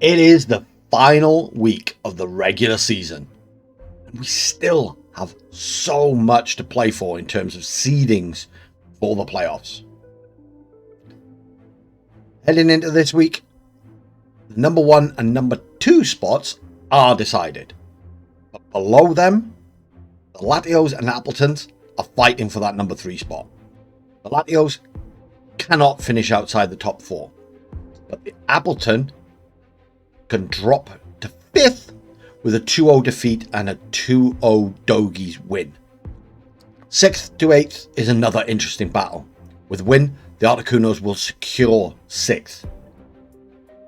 It is the final week of the regular season, and we still have so much to play for in terms of seedings for the playoffs. Heading into this week, the number 1 and number 2 spots are decided, but below them, the Latios and Appletuns are fighting for that number 3 spot. The Latios cannot finish outside the top 4, but the Appletun can drop to 5th with a 2-0 defeat and a 2-0 Dogis win. 6th to 8th is another interesting battle. With win, the Articunos will secure 6th.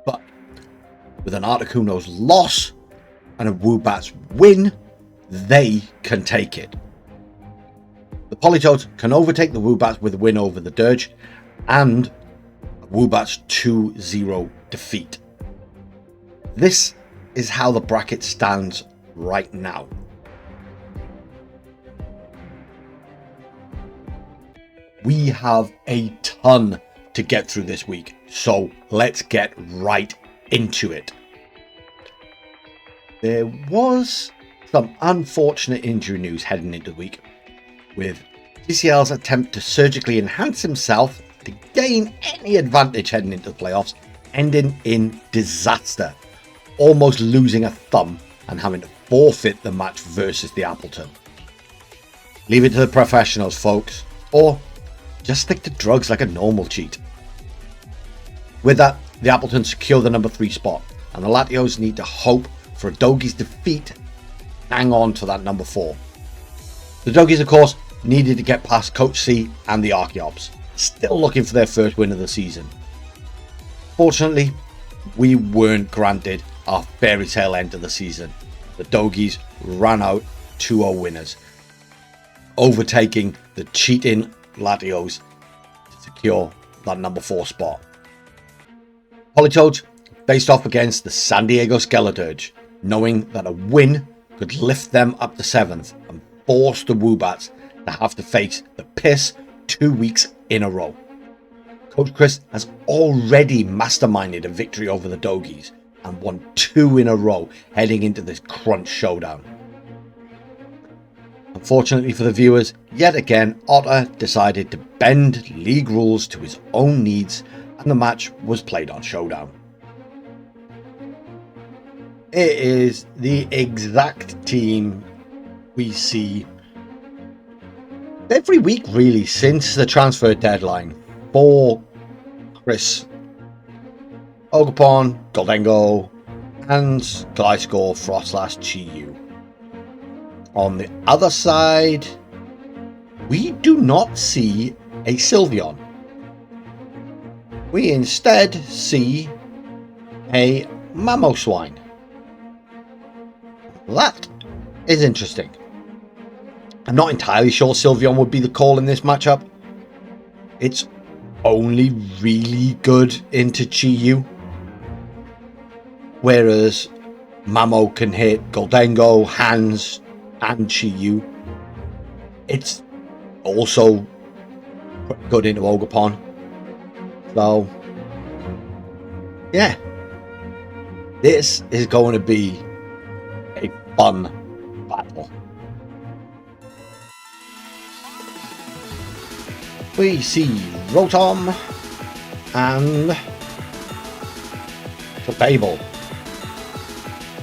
But with an Articuno's loss and a Woobats win, they can take it. The Politoeds can overtake the Woobats with a win over the Dirge and a Woobats 2-0 defeat. This is how the bracket stands right now. We have a ton to get through this week, so let's get right into it. There was some unfortunate injury news heading into the week, with TCL's attempt to surgically enhance himself to gain any advantage heading into the playoffs ending in disaster, almost losing a thumb and having to forfeit the match versus the Appletun. Leave it to the professionals, folks, or just stick to drugs like a normal cheat. With that, the Appletun secure the number 3 spot, and the Latios need to hope for a Dogis defeat, hang on to that number 4. The Dogis, of course, needed to get past Coach C and the Archeops, still looking for their first win of the season. Fortunately, we weren't granted our fairy tale end of the season. The Dogis ran out 2-0 winners, overtaking the cheating Latios to secure that number 4 spot. Politoeds faced off against the San Diego Skeledirge, knowing that a win could lift them up to 7th and force the Woobats to have to face the piss 2 weeks in a row. Coach Chris has already masterminded a victory over the Dogis and won 2 in a row heading into this crunch showdown. Unfortunately for the viewers, yet again Otter decided to bend league rules to his own needs and the match was played on Showdown. It is the exact team we see every week really since the transfer deadline for Chris. Ogerpon, Gholdengo, and Gliscor, Frostlass, Chi-Yu. On the other side, we do not see a Sylveon. We instead see a Mamoswine. That is interesting. I'm not entirely sure Sylveon would be the call in this matchup. It's only really good into Chi-Yu, whereas Mamo can hit Gholdengo, Hands, and Chi-Yu. It's also good into Ogerpon. So, yeah, this is going to be a fun battle. We see Rotom and Babel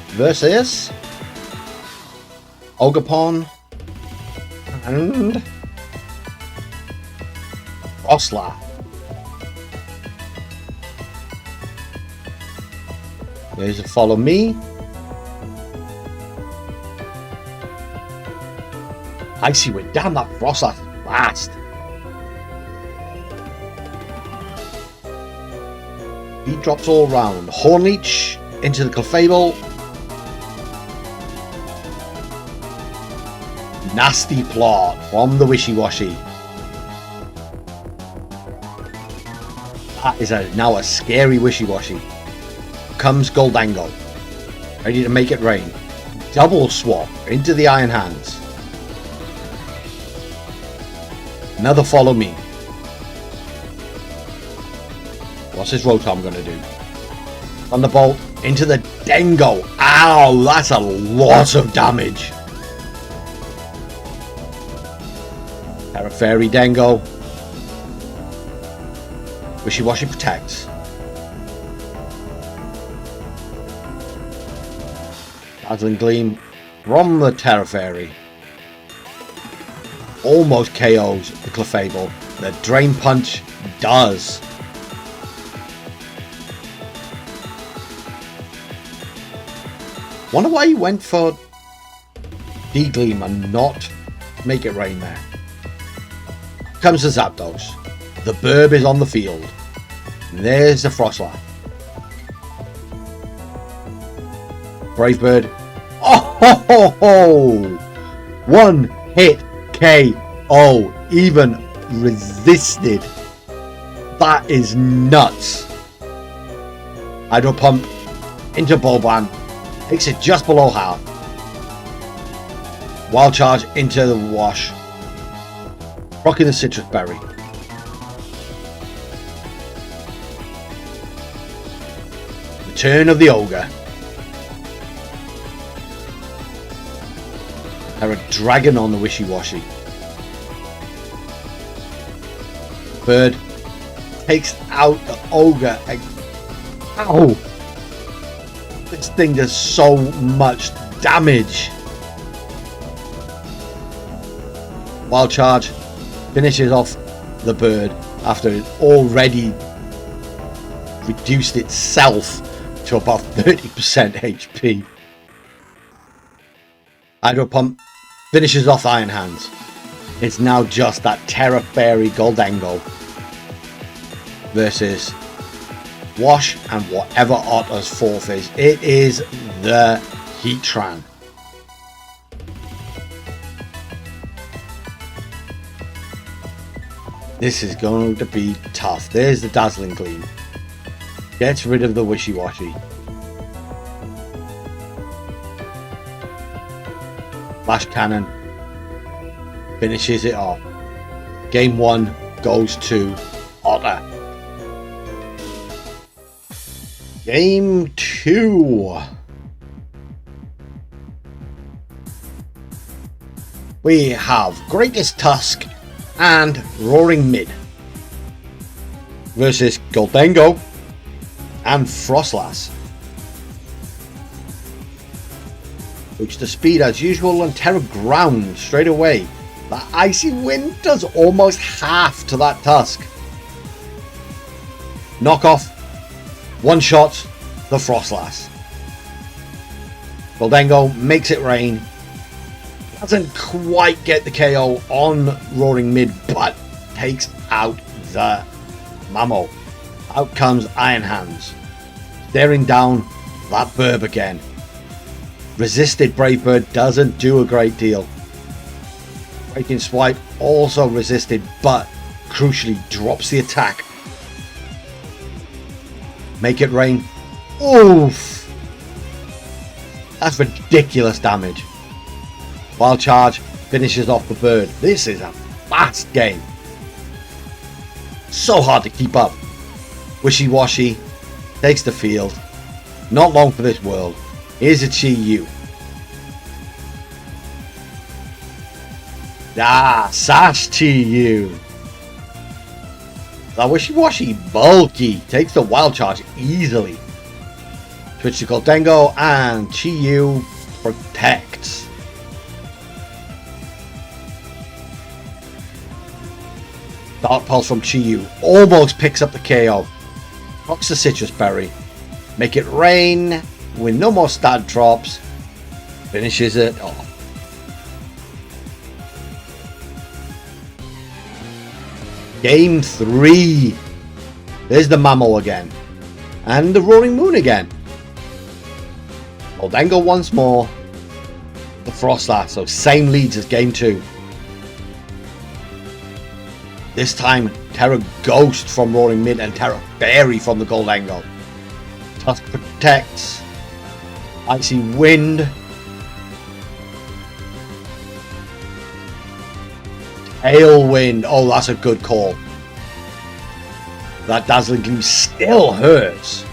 versus Ogerpon and Frostlass. There's a follow me. Icy Wind, damn that Frostlass is fast. He drops all round. Hornleech into the Clefable. Nasty plot from the Wishy-Washy. That is now a scary Wishy-Washy. Comes Gholdengo, ready to make it rain. Double swap into the Iron Hands. Another follow me. What's his Rotom going to do? Thunderbolt into the Dingo. Ow, that's a lot of damage. Terra Fairy Dingo. Wishy-Washy protects. Dazzling Gleam from the Terra Fairy. Almost KOs the Clefable. The Drain Punch does. Wonder why he went for D-Gleam and not Make It Rain there. Comes the Zapdos. The Burb is on the field. And there's the Frostlass. Brave Bird. Oh ho ho ho! One hit KO. Even resisted. That is nuts. Hydro Pump into Bulban. Takes it just below half. Wild Charge into the wash. Rocking the Citrus Berry. Return of the Ogre. Terra Dragon on the Wishy-Washy. Bird takes out the Ogre. Ow! This thing does so much damage. Wild Charge finishes off the bird after it already reduced itself to about 30% HP. Hydro Pump finishes off Iron Hands. It's now just that Terra Fairy Gholdengo versus Wash and whatever Otter's fourth is. It is the Heatran. This is going to be tough. There's the Dazzling Gleam. Gets rid of the Wishy-Washy. Flash Cannon finishes it off. Game 1 goes to Otter. Game 2. We have Greatest Tusk and Roaring Mid versus Gholdengo and Frostlass. Which the speed as usual and Terra Ground straight away. That Icy Wind does almost half to that Tusk. Knockoff. One shot the Frostlass. Gholdengo makes it rain. Doesn't quite get the KO on Roaring Mid, but takes out the Mammo. Out comes Iron Hands. Staring down that Burb again. Resisted Brave Bird doesn't do a great deal. Breaking Swipe also resisted, but crucially drops the attack. Make it rain. Oof! That's ridiculous damage. Wild Charge finishes off the bird. This is a fast game. So hard to keep up. Wishy-Washy takes the field. Not long for this world. Here's a Chi-Yu. Ah, Sash Chi-Yu. That Wishy-Washy bulky takes the Wild Charge easily. Switch to Gholdengo and Chi-Yu protects. Dark Pulse from Chi-Yu almost picks up the KO. Rocks the Citrus Berry. Make it rain with no more stat drops. Finishes it off. Game 3. There's the Mammo again. And the Roaring Moon again. Gholdengo once more. The Frostlass. So same leads as game 2. This time Terra Ghost from Roaring Mid and Terra Fairy from the Gholdengo. Tusk protects. Icy Wind. Tailwind. Oh, that's a good call. That Dazzling Gleam still hurts.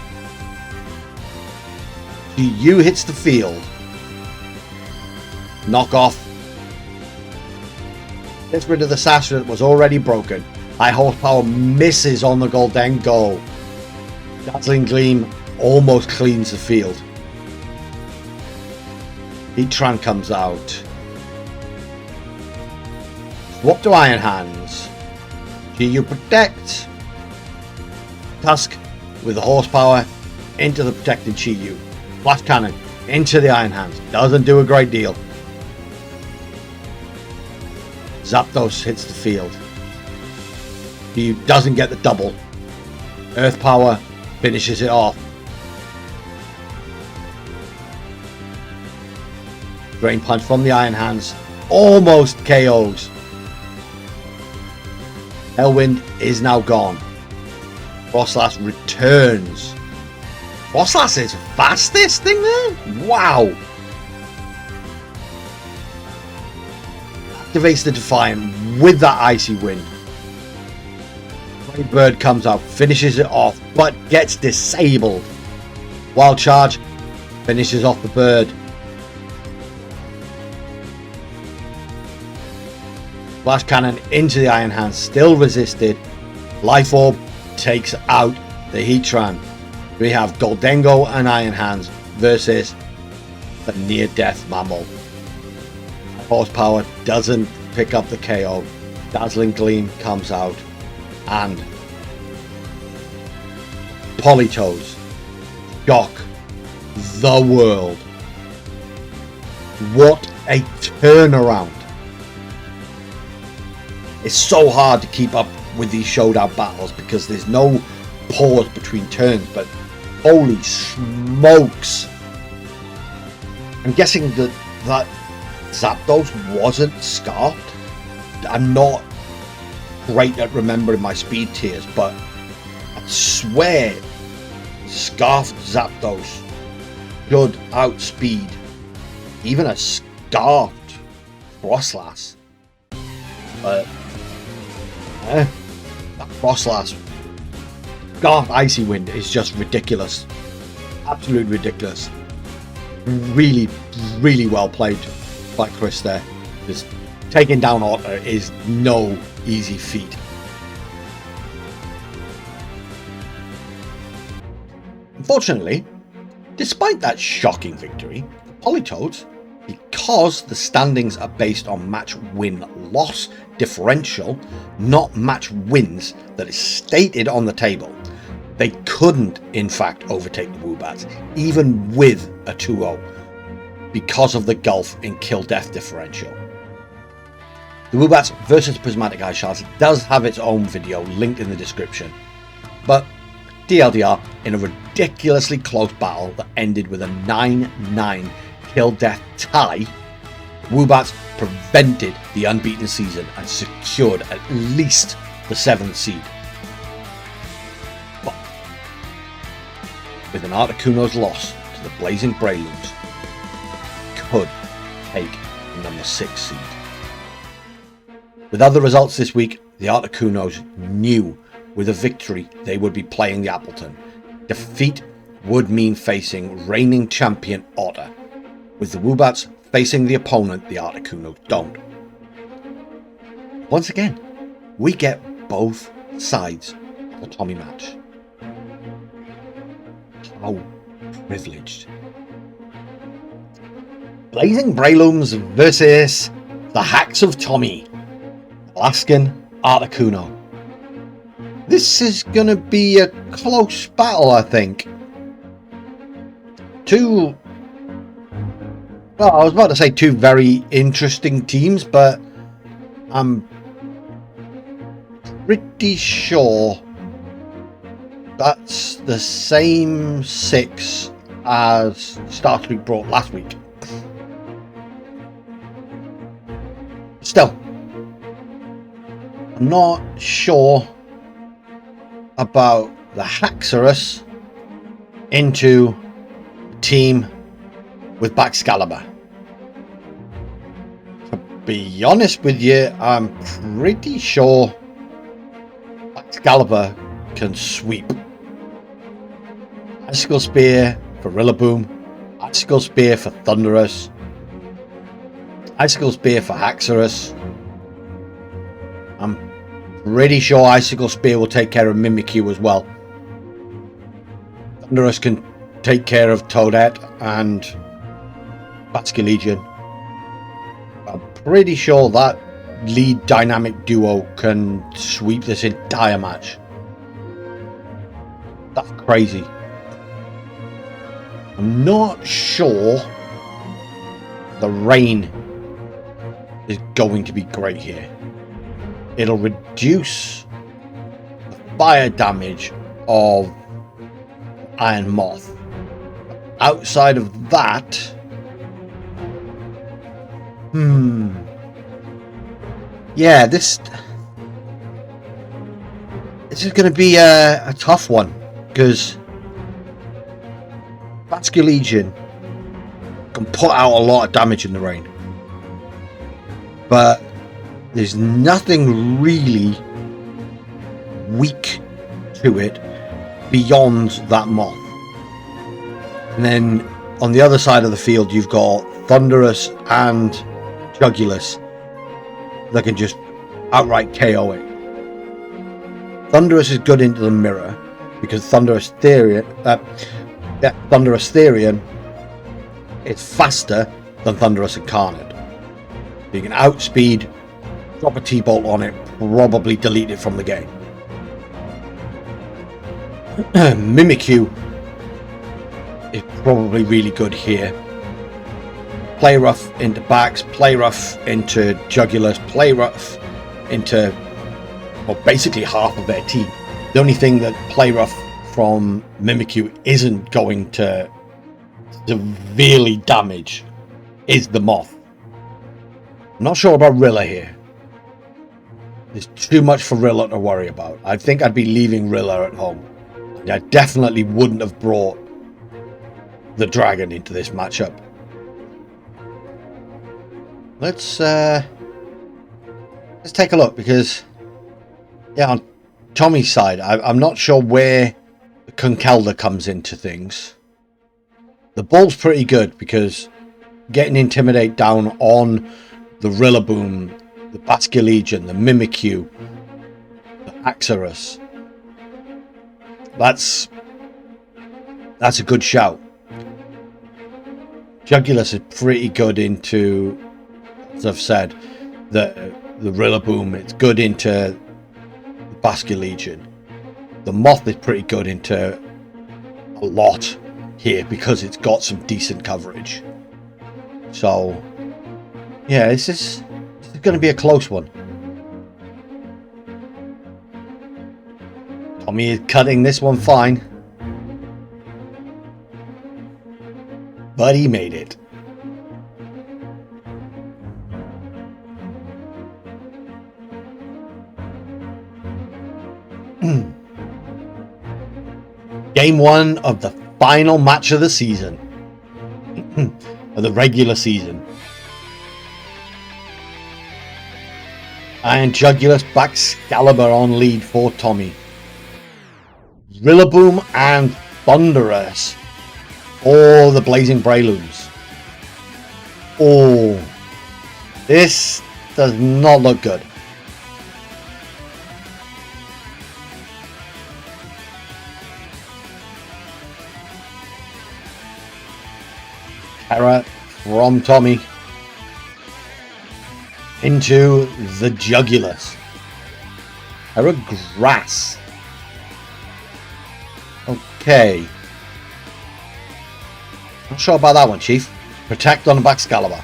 GU hits the field. Knock off. Gets rid of the sash that was already broken. High horsepower misses on the Gholdengo. Dazzling Gleam almost cleans the field. Heatran comes out. Swap to Iron Hands. GU Protect. Tusk with the horsepower into the protected GU. Flash Cannon into the Iron Hands. Doesn't do a great deal. Zapdos hits the field. GU doesn't get the double. Earth Power finishes it off. Drain Punch from the Iron Hands almost KOs. Hellwind is now gone. Frostlass returns. Frostlass is fastest thing there? Wow. Activates the Defiant with that Icy Wind. Great Bird comes out, finishes it off, but gets disabled. Wild Charge finishes off the bird. Flash Cannon into the Iron Hands, still resisted. Life Orb takes out the Heatran. We have Gholdengo and Iron Hands versus the near-death mammal. Horsepower doesn't pick up the KO. Dazzling Gleam comes out and Politoeds shock the world. What a turnaround. It's so hard to keep up with these showdown battles because there's no pause between turns, but holy smokes. I'm guessing that Zapdos wasn't scarfed. I'm not great at remembering my speed tiers, but I swear scarfed Zapdos should outspeed even a scarfed Frostlass. But that Frostlass scarfed Icy Wind is just ridiculous. Absolutely ridiculous. Really, really well played by Chris there. Just taking down Otter is no easy feat. Unfortunately, despite that shocking victory, the Politoeds, because the standings are based on match win-loss differential, not match wins that is stated on the table, they couldn't in fact overtake the Woobats, even with a 2-0, because of the gulf in kill-death differential. The Woobats versus Prismatic Shards does have its own video linked in the description, but TLDR, in a ridiculously close battle that ended with a 9-9 kill-death tie, Woobats prevented the unbeaten season and secured at least the 7th seed. But with an Articuno's loss to the Blazing Brelooms, could take the number 6 seed. With other results this week, the Articunos knew with a victory they would be playing the Appletun. Defeat would mean facing reigning champion Otter, with the Woobats facing the opponent the Articunos don't. Once again, we get both sides of the Tommy match. How privileged. Blazing Brelooms versus the Hacks of Tommy, Alaskan Articuno. This is going to be a close battle, I think. I was about to say two very interesting teams, but I'm pretty sure that's the same 6 as Star Street brought last week. Still, I'm not sure about the Haxorus into team with Baxcalibur. To be honest with you, I'm pretty sure Baxcalibur can sweep. Icicle Spear for Rillaboom, Icicle Spear for Thundurus. Icicle Spear for Haxorus. I'm pretty sure Icicle Spear will take care of Mimikyu as well. Thundurus can take care of Toadette and Basculegion. I'm pretty sure that lead dynamic duo can sweep this entire match. That's crazy. I'm not sure the rain is going to be great here. It'll reduce the fire damage of Iron Moth. Outside of that, yeah, this is going to be a tough one, because Basculegion can put out a lot of damage in the rain, but there's nothing really weak to it beyond that moth. And then on the other side of the field, you've got Thundurus and Jugulis that can just outright KO it. Thundurus is good into the mirror because Thundurus Therian is faster than Thundurus Incarnate. You can outspeed, drop a T-Bolt on it, probably delete it from the game. Mimikyu is probably really good here. Play rough into Bax, play rough into Jugulis, play rough into, well, basically half of their team. The only thing that play rough from Mimikyu isn't going to severely damage is the moth. I'm not sure about Rilla here. There's too much for Rilla to worry about. I think I'd be leaving Rilla at home. I definitely wouldn't have brought the dragon into this matchup. Let's take a look, because yeah, on Tommy's side, I'm not sure where Conkeldurr comes into things. The ball's pretty good because getting Intimidate down on the Rillaboom, the Basculegion, the Mimikyu, the Haxorus. That's a good shout. Jugulis is pretty good into, as I've said, the Rillaboom. It's good into the Basculegion. The Moth is pretty good into a lot here because it's got some decent coverage. So yeah, this is going to be a close one. Tommy is cutting this one fine, but he made it. Game 1 of the final match of the season. Of the regular season. And Jugulis Baxcalibur on lead for Tommy. Rillaboom and Thundurus for the Blazing Brelooms. Oh, this does not look good. Terra from Tommy into the Jugulis. Terra Grass. Okay. Not sure about that one, Chief. Protect on the Baxcalibur.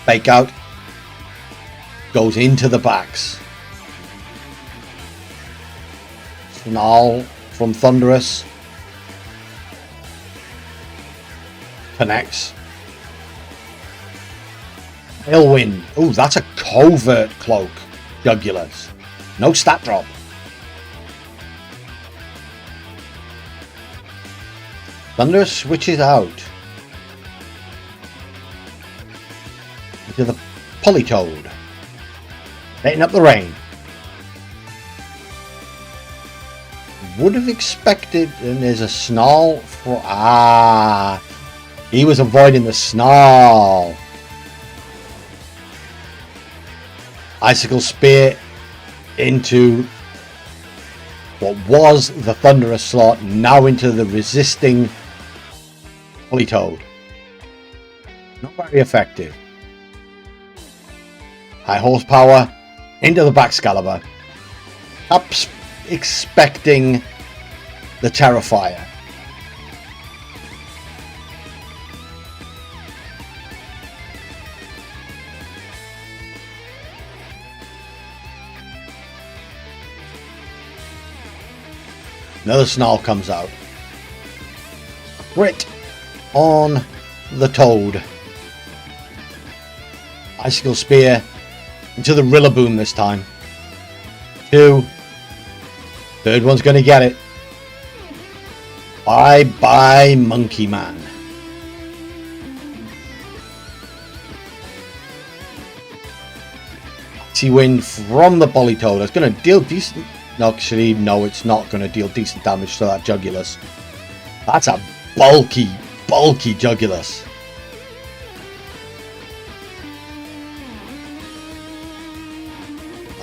Fake out. Goes into the backs. Snarl from Thundurus. Connects. Tailwind. Oh, that's a covert cloak. Jugulis. No stat drop. Thundurus switches out into the Politoed. Letting up the rain. would have expected, and there's a snarl for, he was avoiding the snarl. Icicle Spear into what was the Thunderous slot, now into the resisting Politoed. Not very effective. High horsepower into the Baxcalibur. Perhaps expecting the Terrifier. Another snarl comes out. Crit on the Toad. Icicle Spear into the Rillaboom this time. 2. Third one's going to get it. Bye bye, Monkey Man. Icy Wind from the Politoed. It's going to deal decent. No, actually, no, it's not going to deal decent damage to that Jugulas. That's a bulky Jugulas.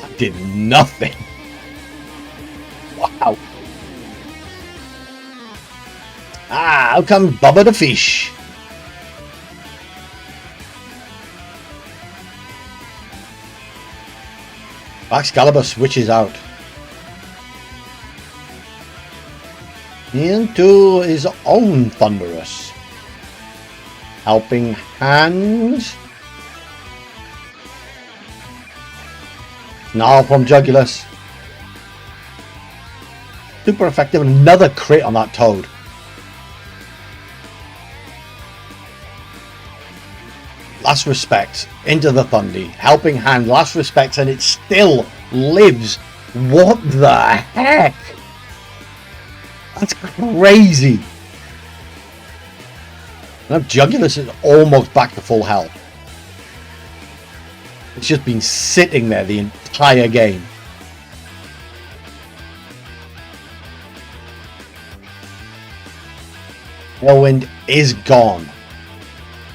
That did nothing. Wow. Out comes Bubba the Fish. Baxcalibur switches out into his own Thunderous. Helping Hand. Snarl from Jugulas. Super effective. Another crit on that Toad. Last Respect into the Thundy. Helping Hand. Last Respect, and it still lives. What the heck? That's crazy. Now Jugulas is almost back to full health. It's just been sitting there the entire game. Tailwind is gone,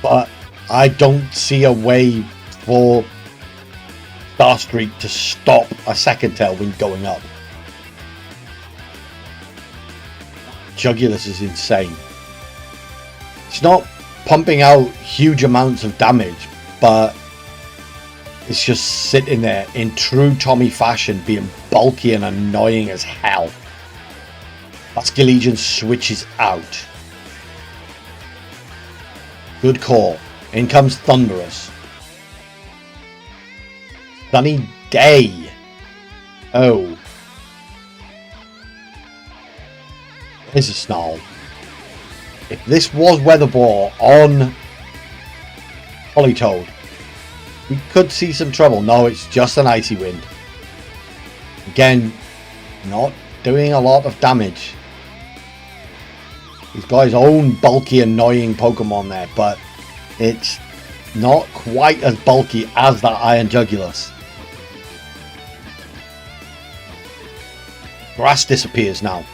but I don't see a way for Starstreak to stop a second Tailwind going up. Jugulas is insane. It's not pumping out huge amounts of damage, but it's just sitting there in true Tommy fashion, being bulky and annoying as hell. Basculegion switches out. Good call. In comes Thunderous. Sunny day. Oh. Here's a Snarl. If this was Weatherball on Politoed, we could see some trouble. No, it's just an Icy Wind. Again, not doing a lot of damage. He's got his own bulky, annoying Pokemon there, but it's not quite as bulky as that Iron Jugulas. Grass disappears now.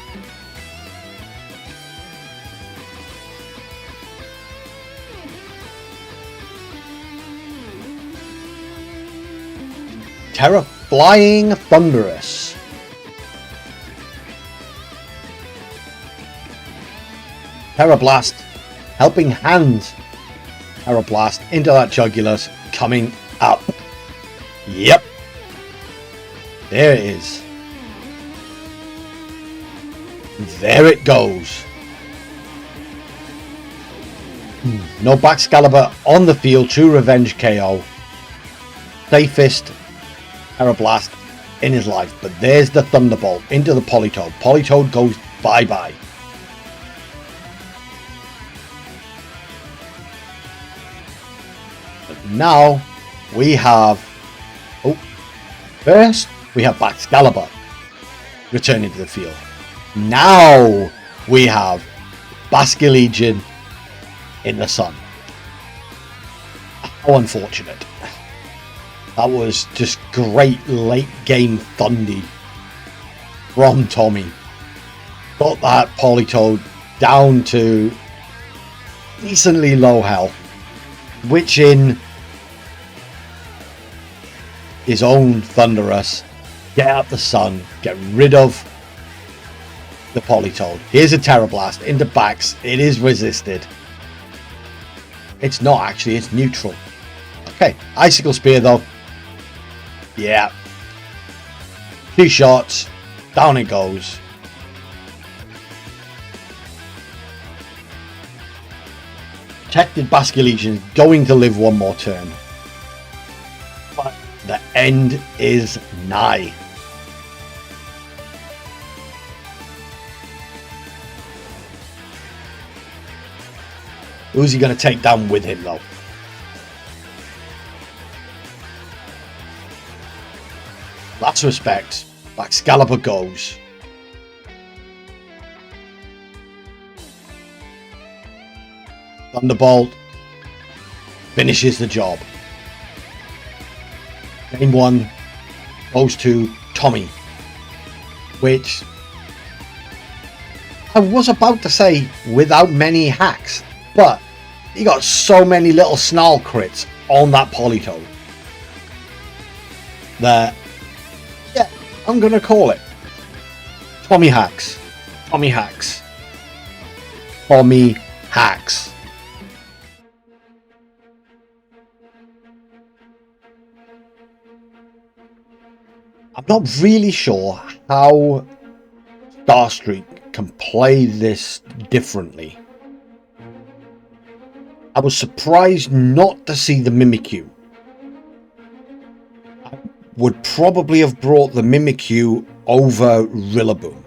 Terra Flying Thunderous. Terra Blast. Helping Hands. Terra Blast into that Jugulas. Coming up. Yep. There it is. There it goes. No Baxcalibur on the field. True Revenge KO. Safest Terra Blast in his life. But there's the Thunderbolt into the Politoed. Politoed goes bye-bye. But now we have... first we have Baxcalibur returning to the field. Now we have Basculegion in the sun. How unfortunate. That was just great late game Thundy from Tommy. got that Politoed down to decently low health, which in his own Thunderous, get out the sun, get rid of the Politoed. Here's a Terra Blast into backs. It is resisted. It's not actually, it's neutral. Okay, Icicle Spear though. Yeah. 2 shots, down it goes. Protected Basculegion going to live one more turn. But the end is nigh. Who's he going to take down with him though? Last respect, Excalibur goes. Thunderbolt finishes the job. Game 1 goes to Tommy, which I was about to say without many hacks, but he got so many little snarl crits on that Politoed that, yeah, I'm gonna call it Tommy hacks. Tommy hacks. Tommy hacks. I'm not really sure how Starstreak can play this differently. I was surprised not to see the Mimikyu. I would probably have brought the Mimikyu over Rillaboom.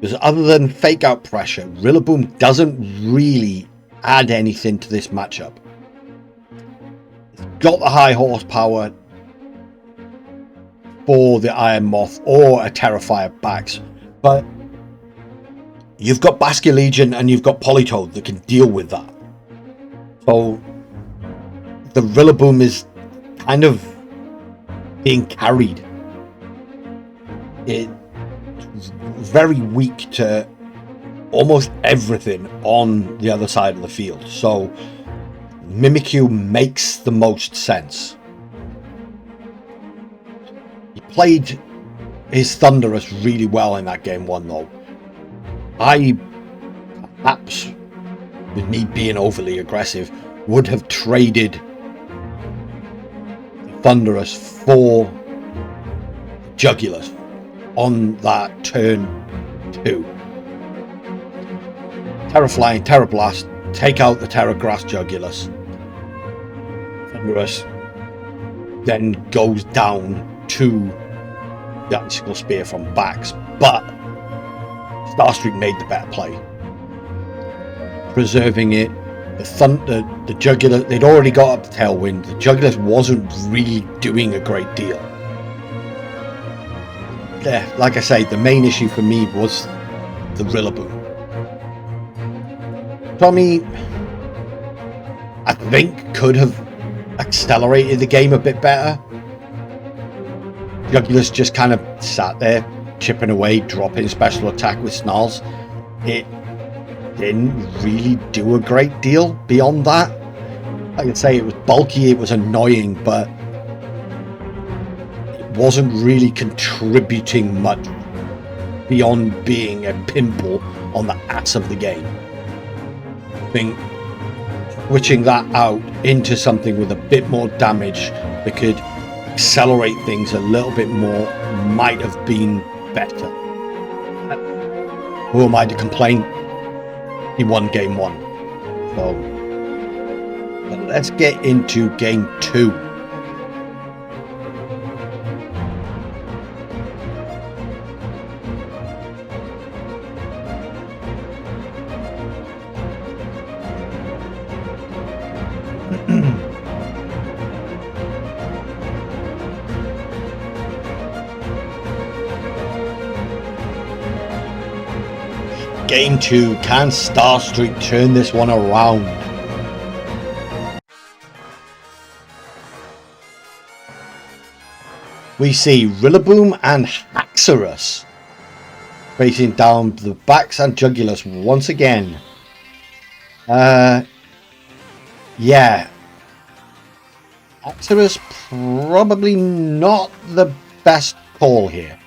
Because other than fake out pressure, Rillaboom doesn't really add anything to this matchup. It's got the high horsepower for the Iron Moth or a Terrifier backs, but you've got Basculegion and you've got Politoed that can deal with that. So the Rillaboom is kind of being carried. It's very weak to almost everything on the other side of the field. So Mimikyu makes the most sense. He played his Thunderous really well in that game 1 though. I, perhaps with me being overly aggressive, would have traded Thunderous for Jugular on that turn 2. Terra Flying, Terra Blast, take out the Terra Grass Jugulus. Thunderous then goes down to the Icicle Spear from backs, but Starstreak made the better play, preserving it. The Jugular, they'd already got up the Tailwind. The Jugulus wasn't really doing a great deal. Yeah, like I say, the main issue for me was the Rillaboom. Tommy, I think, could have accelerated the game a bit better. Jugulus just kind of sat there, chipping away, dropping special attack with snarls. It didn't really do a great deal beyond that. Like I say, it was bulky, it was annoying, but it wasn't really contributing much beyond being a pimple on the ass of the game. I think switching that out into something with a bit more damage that could accelerate things a little bit more might have been better. Who am I to complain? He won game 1. So let's get into game 2. Game 2, can Starstreak turn this one around? We see Rillaboom and Haxorus facing down the backs and jugulars once again. Yeah. Axorus probably not the best call here.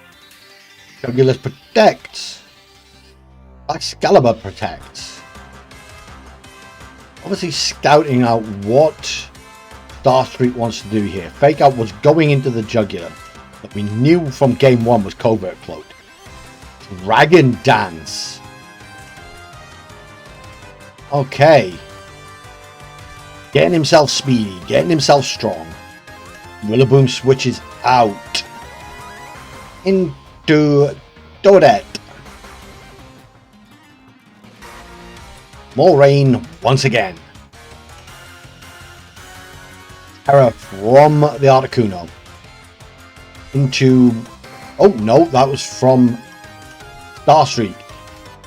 Jugulars protects. Excalibur protects. Obviously scouting out what Starstreak wants to do here. Fake Out was going into the jugular, but we knew from game 1 was Covert Cloaked. Dragon Dance. Okay. Getting himself speedy, getting himself strong. Rillaboom switches out into Dodet. More rain once again. Terror from the Articuno into... Oh no, that was from Starstreak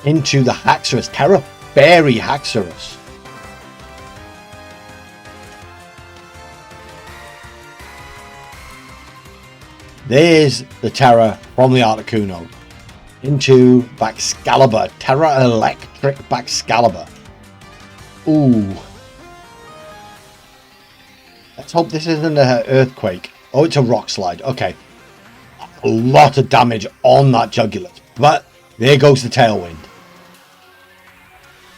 into the Haxorus. Terror Fairy Haxorus. There's the Terror from the Articuno into Baxcalibur. Terra Electric Baxcalibur. Ooh. Let's hope this isn't an earthquake. Oh, it's a rock slide. Okay. A lot of damage on that Jugular. But there goes the Tailwind.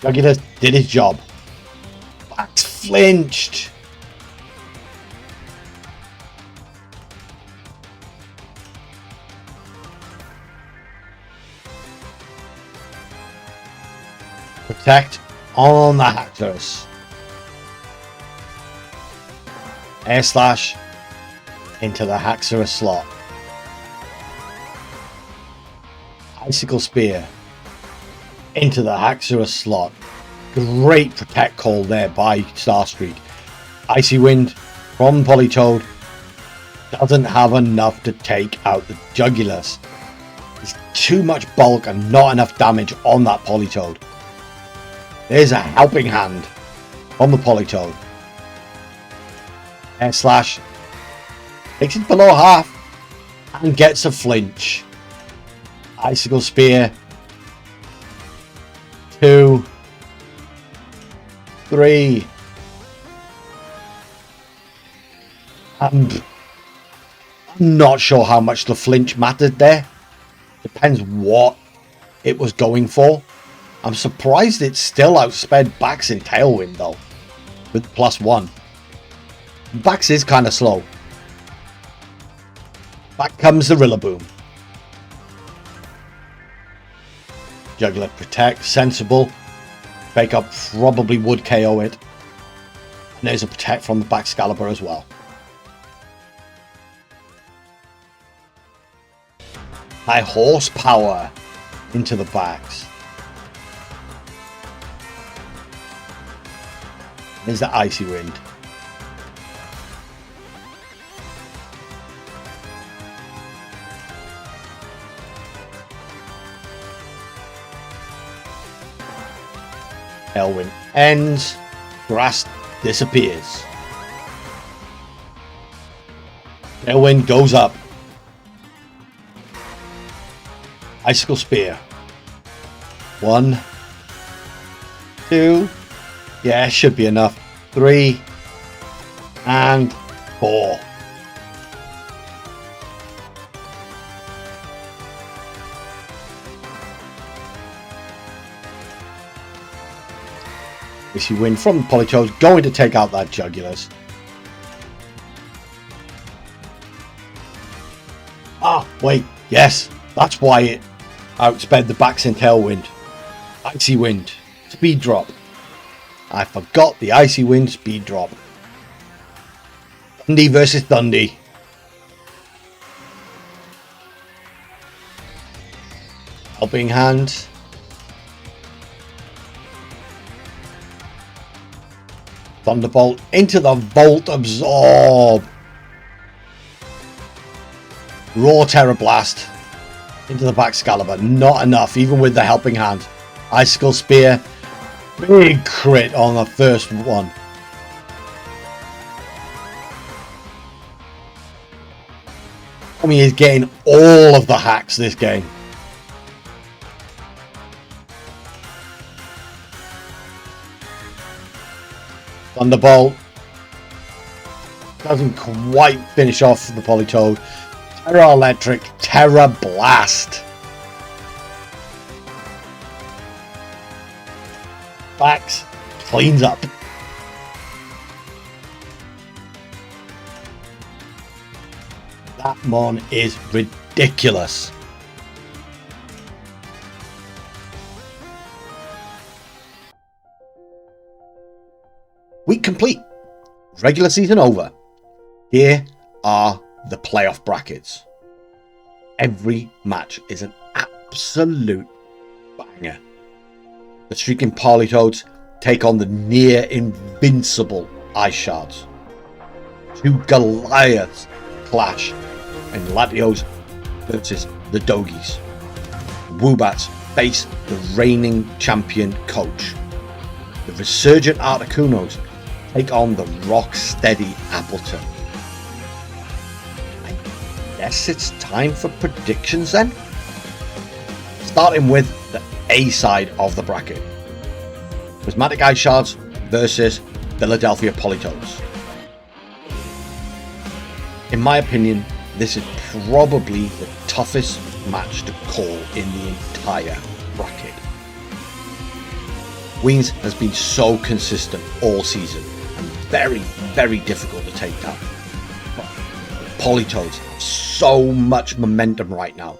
Jugular did his job. Bax flinched. Protect on the Haxorus. Air Slash into the Haxorus slot. Icicle Spear into the Haxorus slot. Great protect call there by Starstreak. Icy Wind from Politoed doesn't have enough to take out the Jugulars. There's too much bulk and not enough damage on that Politoed. There's a helping hand from the Politoed. Air Slash takes it below half and gets a flinch. Icicle Spear. 2, 3. I'm not sure how much the flinch mattered there. Depends what it was going for. I'm surprised it still outsped Bax in Tailwind though, with +1. Bax is kind of slow. Back comes the Rillaboom. Jugular protect, sensible. Fake Up probably would KO it. And there's a protect from the Baxcalibur as well. High horsepower into the Bax. There's the Icy Wind. Tailwind ends. Grass disappears. Tailwind goes up. Icicle Spear. 1, 2. Yeah, should be enough. 3 and 4. Icy Wind from the Politoeds, going to take out that Jugulars. Ah, wait, yes, that's why it outsped the Bax in Tailwind. Icy Wind, speed drop. I forgot the Icy Wind speed drop. Dundee versus Dundee. Helping hand. Thunderbolt into the Volt Absorb. Raw Terror Blast into the Baxcalibur. Not enough, even with the helping hand. Icicle Spear. Big crit on the first one. I mean, he's getting all of the hacks this game. Thunderbolt. Doesn't quite finish off the Politoed. Terra Electric. Terra Blast. Backs. Cleans up. That mon is ridiculous. Week complete. Regular season over. Here are the playoff brackets. Every match is an absolute banger. The streaking Politoeds take on the near invincible Ice Shards. Two Goliaths clash in Latios versus the Dogis. Woobats face the reigning champion coach. The resurgent Articunos take on the rock-steady Appletun. I guess it's time for predictions then? Starting with the A side of the bracket. Prismatic Ice Shards versus Philadelphia Politoeds. In my opinion, this is probably the toughest match to call in the entire bracket. Weens has been so consistent all season and very, very difficult to take down. But the Politoeds have so much momentum right now.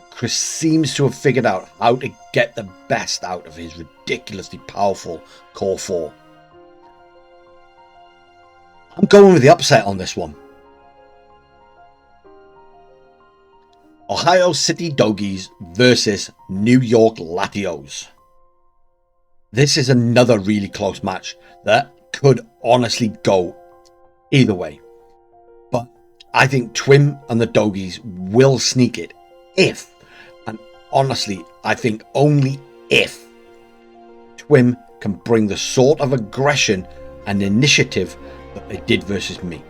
Chris seems to have figured out how to get the best out of his ridiculously powerful Core 4. I'm going with the upset on this one. Ohio City Dogis versus New York Latios. This is another really close match that could honestly go either way. But I think Twim and the Dogis will sneak it if, and honestly, I think only if, Twim can bring the sort of aggression and initiative that they did versus me.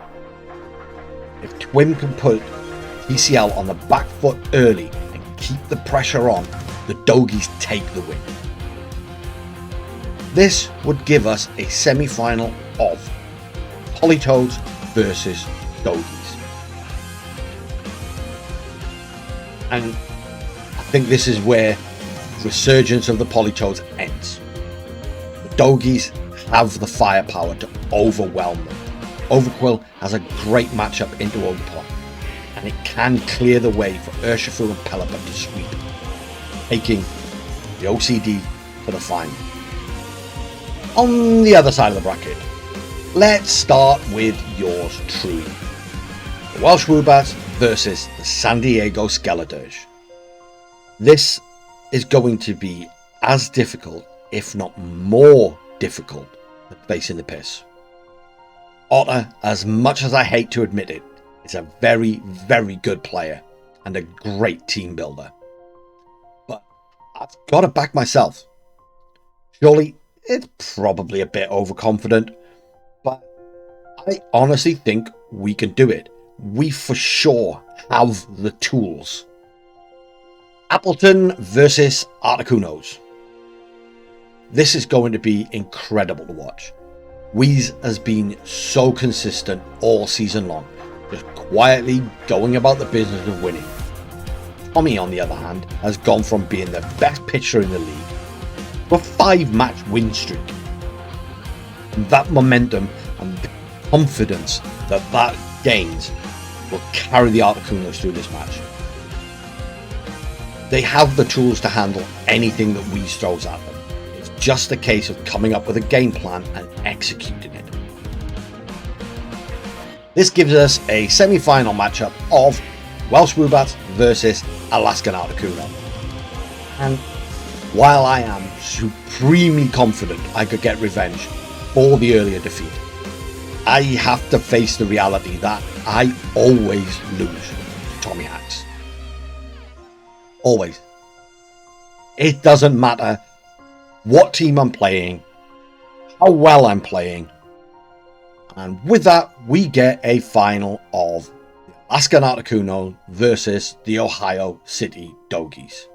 If Twim can put TCL on the back foot early and keep the pressure on, the Dogis take the win. This would give us a semi-final of Politoeds versus Dogis. And I think this is where the resurgence of the Politoeds ends. The Dogis have the firepower to overwhelm them. Overquill has a great matchup into Ogerpon, and it can clear the way for Urshifu and Pelipper to sweep, taking the OCD to the final. On the other side of the bracket, let's start with yours truly. The Welsh Woobats versus the San Diego Skeledirge. This is going to be as difficult, if not more difficult, than facing the piss. Otter, as much as I hate to admit it, is a very, very good player and a great team builder. But I've got to back myself. Surely it's probably a bit overconfident, but I honestly think we can do it. We for sure have the tools. Appletun versus Articunos. This is going to be incredible to watch. Wheeze has been so consistent all season long, just quietly going about the business of winning. Tommy, on the other hand, has gone from being the best pitcher in the league to a 5-match win streak. And that momentum and the confidence that gains will carry the Articunos through this match. They have the tools to handle anything that Wheeze throws at them. It's just a case of coming up with a game plan and executing it. This gives us a semi-final matchup of Welsh Woobats versus Alaskan Articuno. And while I am supremely confident I could get revenge for the earlier defeat, I have to face the reality that I always lose to Tommy Hacks. Always. It doesn't matter what team I'm playing, how well I'm playing. And with that, we get a final of the Alaskan Articuno versus the Ohio City Dogis.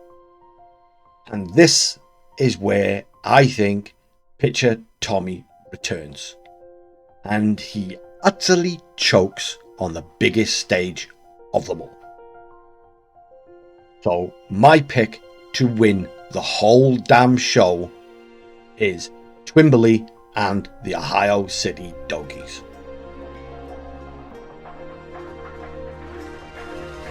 And this is where I think pitcher Tommy returns. and he utterly chokes on the biggest stage of them all. So my pick to win the whole damn show is Twimberley and the Ohio City Doggies.